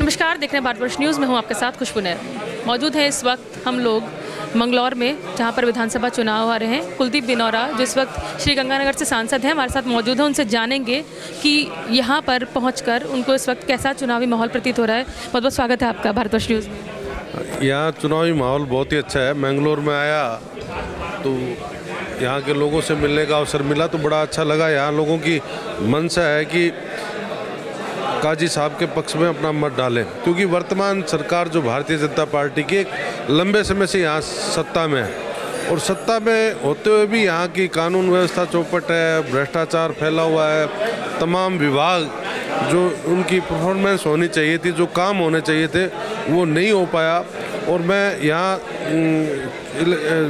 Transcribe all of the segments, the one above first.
नमस्कार, देख रहे हैं भारतवर्ष न्यूज़ में हूँ आपके साथ खुशबू नैर। मौजूद हैं इस वक्त हम लोग मंगलौर में, जहाँ पर विधानसभा चुनाव आ रहे हैं। कुलदीप बिनौरा जो इस वक्त श्रीगंगानगर से सांसद हैं, हमारे साथ मौजूद हैं। उनसे जानेंगे कि यहाँ पर पहुँचकर उनको इस वक्त कैसा चुनावी माहौल प्रतीत हो रहा है। बहुत बहुत स्वागत है आपका भारतवर्ष न्यूज़ में। यहाँ चुनावी माहौल बहुत ही अच्छा है। मैंगलोर में आया तो यहाँ के लोगों से मिलने का अवसर मिला तो बड़ा अच्छा लगा। यहाँ लोगों की मंशा है कि काजी साहब के पक्ष में अपना मत डालें, क्योंकि वर्तमान सरकार जो भारतीय जनता पार्टी की एक लंबे समय से यहाँ सत्ता में है और सत्ता में होते हुए भी यहाँ की कानून व्यवस्था चौपट है, भ्रष्टाचार फैला हुआ है। तमाम विभाग जो उनकी परफॉर्मेंस होनी चाहिए थी, जो काम होने चाहिए थे, वो नहीं हो पाया। और मैं यहाँ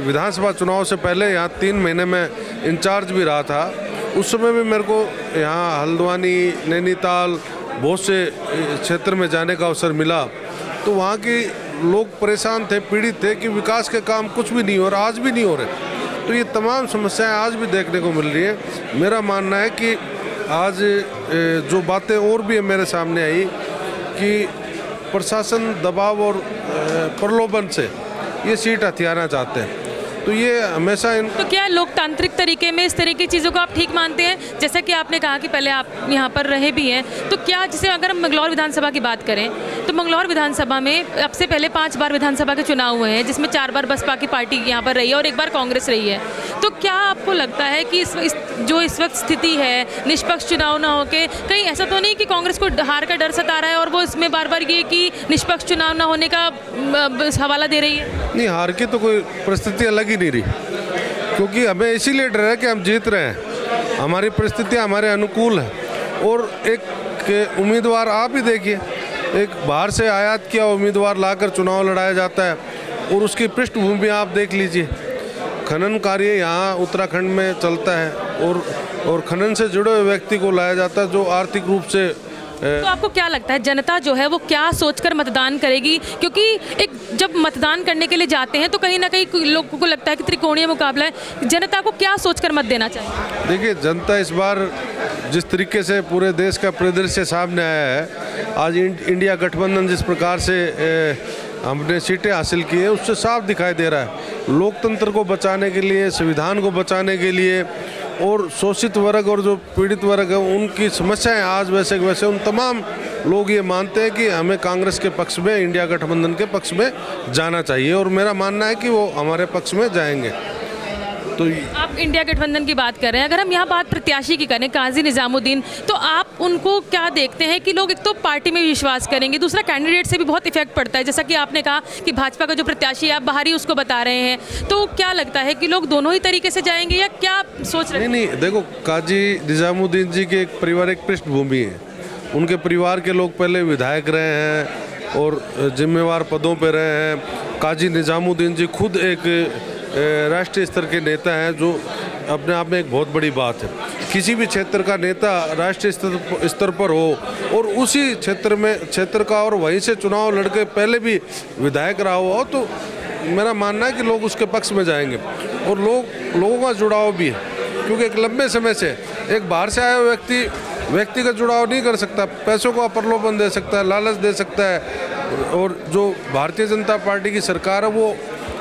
विधानसभा चुनाव से पहले यहाँ 3 महीने में इंचार्ज भी रहा था। उस समय भी मेरे को यहाँ हल्द्वानी, नैनीताल, बहुत से क्षेत्र में जाने का अवसर मिला तो वहाँ के लोग परेशान थे, पीड़ित थे कि विकास के काम कुछ भी नहीं हो रहा, आज भी नहीं हो रहे। तो ये तमाम समस्याएं आज भी देखने को मिल रही है। मेरा मानना है कि आज जो बातें और भी मेरे सामने आई कि प्रशासन दबाव और प्रलोभन से ये सीट हथियाना चाहते हैं, तो ये हमेशा तो क्या लोकतांत्रिक तरीके में इस तरह की चीज़ों को आप ठीक मानते हैं? जैसा कि आपने कहा कि पहले आप यहाँ पर रहे भी हैं, तो क्या जैसे अगर हम मंगलौर विधानसभा की बात करें तो मंगलौर विधानसभा में अब से पहले 5 बार विधानसभा के चुनाव हुए हैं, जिसमें 4 बार बसपा की पार्टी यहाँ पर रही है और 1 बार कांग्रेस रही है। तो क्या आपको लगता है कि इस वक्त स्थिति है, निष्पक्ष चुनाव ना होके कहीं ऐसा तो नहीं कि कांग्रेस को हार का डर सता रहा है और वो इसमें बार बार ये कि निष्पक्ष चुनाव ना होने का हवाला दे रही है? नहीं, हार की तो कोई परिस्थिति अलग ही नहीं रही, क्योंकि हमें इसीलिए डर है कि हम जीत रहे हैं, हमारी परिस्थितियाँ हमारे अनुकूल हैं। और एक उम्मीदवार आप ही देखिए, एक बाहर से आयात किया उम्मीदवार लाकर चुनाव लड़ाया जाता है और उसकी पृष्ठभूमि आप देख लीजिए। खनन कार्य यहाँ उत्तराखंड में चलता है और खनन से जुड़े हुए व्यक्ति को लाया जाता है जो आर्थिक रूप से। तो आपको क्या लगता है जनता जो है वो क्या सोचकर मतदान करेगी? क्योंकि एक जब मतदान करने के लिए जाते हैं तो कहीं ना कहीं लोगों को लगता है कि त्रिकोणीय मुकाबला है। जनता को क्या सोचकर मत देना चाहिए? देखिए, जनता इस बार जिस तरीके से पूरे देश का परिदृश्य सामने आया है, आज इंडिया गठबंधन जिस प्रकार से हमने सीटें हासिल की है, उससे साफ दिखाई दे रहा है लोकतंत्र को बचाने के लिए, संविधान को बचाने के लिए और शोषित वर्ग और जो पीड़ित वर्ग है उनकी समस्याएं आज वैसे के वैसे। उन तमाम लोग ये मानते हैं कि हमें कांग्रेस के पक्ष में, इंडिया गठबंधन के पक्ष में जाना चाहिए और मेरा मानना है कि वो हमारे पक्ष में जाएंगे। तो आप इंडिया गठबंधन की बात कर रहे हैं, अगर हम यहाँ बात प्रत्याशी की करें, काजी निजामुद्दीन, तो आप उनको क्या देखते हैं कि लोग एक तो पार्टी में विश्वास करेंगे, दूसरा कैंडिडेट से भी बहुत इफेक्ट पड़ता है। जैसा कि आपने कहा कि भाजपा का जो प्रत्याशी है आप बाहरी उसको बता रहे हैं, तो क्या लगता है कि लोग दोनों ही तरीके से जाएंगे या क्या सोच रहे हैं? नहीं, देखो, काजी निजामुद्दीन जी की एक पारिवारिक पृष्ठभूमि है। उनके परिवार के लोग पहले विधायक रहे हैं और जिम्मेवार पदों पर रहे हैं। काजी निजामुद्दीन जी खुद एक राष्ट्रीय स्तर के नेता हैं, जो अपने आप में एक बहुत बड़ी बात है। किसी भी क्षेत्र का नेता राष्ट्रीय स्तर पर हो और उसी क्षेत्र का और वहीं से चुनाव लड़के पहले भी विधायक रहा हो, तो मेरा मानना है कि लोग उसके पक्ष में जाएंगे। और लोगों का जुड़ाव भी है, क्योंकि एक लंबे समय से एक बाहर से आया व्यक्ति का जुड़ाव नहीं कर सकता, पैसों का प्रलोभन दे सकता है, लालच दे सकता है। और जो भारतीय जनता पार्टी की सरकार है वो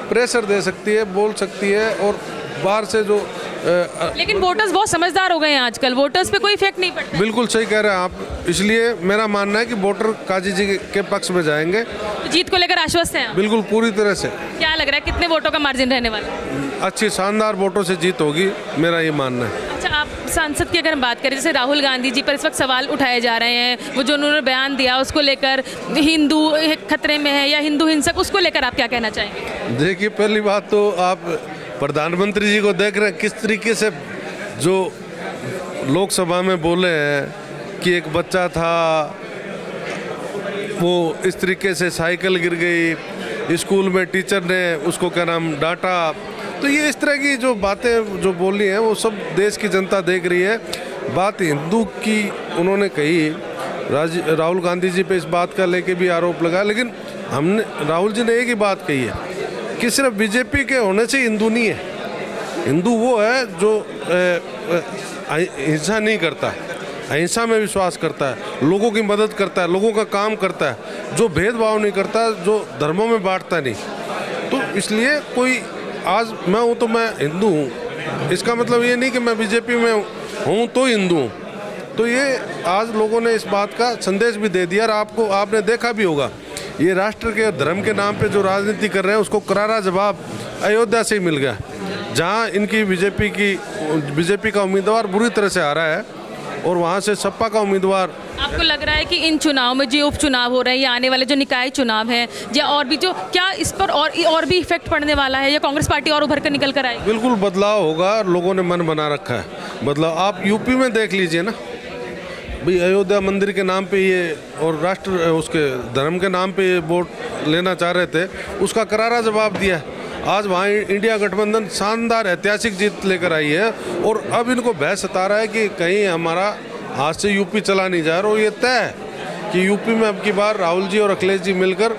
प्रेशर दे सकती है, बोल सकती है और बाहर से जो लेकिन वोटर्स बहुत समझदार हो गए हैं आजकल, वोटर्स पे कोई इफेक्ट नहीं पड़ता। बिल्कुल सही कह रहे हैं आप। इसलिए मेरा मानना है कि वोटर काजी जी के पक्ष में जाएंगे। तो जीत को लेकर आश्वस्त हैं? बिल्कुल, पूरी तरह से। क्या लग रहा है कितने वोटों का मार्जिन रहने वाला है? अच्छी शानदार वोटों से जीत होगी, मेरा ये मानना है। अच्छा, आप सांसद की अगर हम बात करें, जैसे राहुल गांधी जी पर इस वक्त सवाल उठाए जा रहे हैं, वो जो उन्होंने बयान दिया उसको लेकर हिंदू खतरे में है या हिंदू हिंसक, उसको लेकर आप क्या कहना चाहेंगे? देखिए, पहली बात तो आप प्रधानमंत्री जी को देख रहे हैं किस तरीके से जो लोकसभा में बोले हैं कि एक बच्चा था, वो इस तरीके से साइकिल गिर गई, स्कूल में टीचर ने उसको क्या नाम डांटा। तो ये इस तरह की जो बातें जो बोली हैं वो सब देश की जनता देख रही है। बात हिंदू की उन्होंने कही, राहुल गांधी जी पे इस बात का लेके भी आरोप लगा, लेकिन राहुल जी ने एक ही बात कही है कि सिर्फ बीजेपी के होने से हिंदू नहीं है। हिंदू वो है जो हिंसा नहीं करता, अहिंसा में विश्वास करता है, लोगों की मदद करता है, लोगों का काम करता है, जो भेदभाव नहीं करता, जो धर्मों में बांटता नहीं। तो इसलिए कोई आज मैं हूँ तो मैं हिंदू हूँ, इसका मतलब ये नहीं कि मैं बीजेपी में हूँ तो हिंदू हूँ। तो ये आज लोगों ने इस बात का संदेश भी दे दिया। और आपने देखा भी होगा, ये राष्ट्र के धर्म के नाम पे जो राजनीति कर रहे हैं उसको करारा जवाब अयोध्या से ही मिल गया, जहाँ इनकी बीजेपी का उम्मीदवार बुरी तरह से हारा है और वहाँ से सपा का उम्मीदवार। आपको लग रहा है कि इन चुनाव में जो उपचुनाव हो रहे हैं या आने वाले जो निकाय चुनाव हैं या और भी जो, क्या इस पर और भी इफेक्ट पड़ने वाला है या कांग्रेस पार्टी और उभर कर निकल कर आएगी? बिल्कुल बदलाव होगा, लोगों ने मन बना रखा है बदलाव। आप यूपी में देख लीजिए ना भाई, अयोध्या मंदिर के नाम पे ये और राष्ट्र उसके धर्म के नाम पे ये वोट लेना चाह रहे थे, उसका करारा जवाब दिया है। आज वहाँ इंडिया गठबंधन शानदार ऐतिहासिक जीत लेकर आई है और अब इनको भय सता रहा है कि कहीं हमारा हाथ से यूपी चला नहीं जा रहा। और ये तय है कि यूपी में अब की बार राहुल जी और अखिलेश जी मिलकर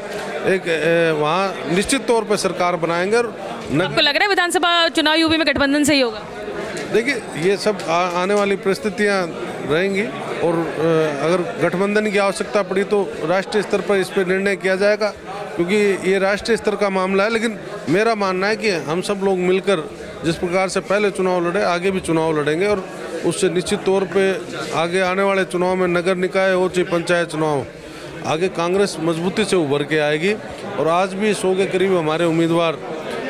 एक वहाँ निश्चित तौर पर सरकार बनाएंगे। और आपको लग रहा है विधानसभा चुनाव यूपी में गठबंधन से ही होगा? देखिए, ये सब आने वाली परिस्थितियाँ रहेंगी और अगर गठबंधन की आवश्यकता पड़ी तो राष्ट्रीय स्तर पर इस पर निर्णय किया जाएगा, क्योंकि ये राष्ट्रीय स्तर का मामला है। लेकिन मेरा मानना है कि हम सब लोग मिलकर जिस प्रकार से पहले चुनाव लड़े, आगे भी चुनाव लड़ेंगे और उससे निश्चित तौर पे आगे आने वाले चुनाव में नगर निकाय हो चाहे पंचायत चुनाव, आगे कांग्रेस मजबूती से उभर के आएगी। और आज भी 100 के करीब हमारे उम्मीदवार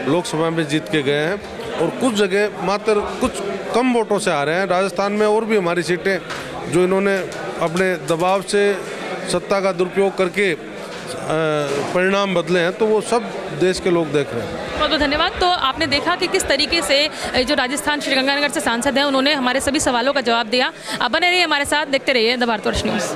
लोकसभा में जीत के गए हैं और कुछ जगह मात्र कुछ कम वोटों से आ रहे हैं। राजस्थान में और भी हमारी सीटें जो इन्होंने अपने दबाव से सत्ता का दुरुपयोग करके परिणाम बदले हैं, तो वो सब देश के लोग देख रहे हैं। बहुत बहुत धन्यवाद। तो आपने देखा कि किस तरीके से जो राजस्थान श्रीगंगानगर से सांसद हैं उन्होंने हमारे सभी सवालों का जवाब दिया। आप बने रहिए हमारे साथ, देखते रहिए द भारतवर्ष न्यूज़।